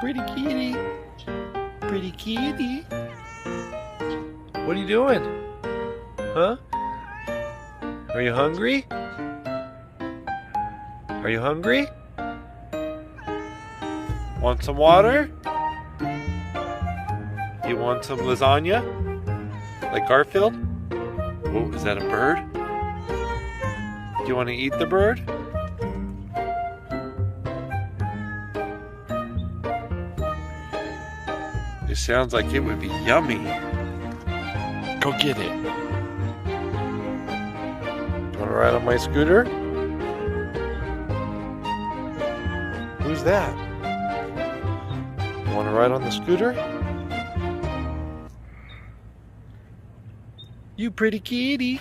Pretty kitty. Pretty kitty. What are you doing? Huh? Are you hungry? Are you hungry? Want some water? You want some lasagna? Like Garfield? Oh, is that a bird? Do you want to eat the bird? It sounds like it would be yummy. Go get it. You want to ride on my scooter? Who's that? You want to ride on the scooter? You pretty kitty.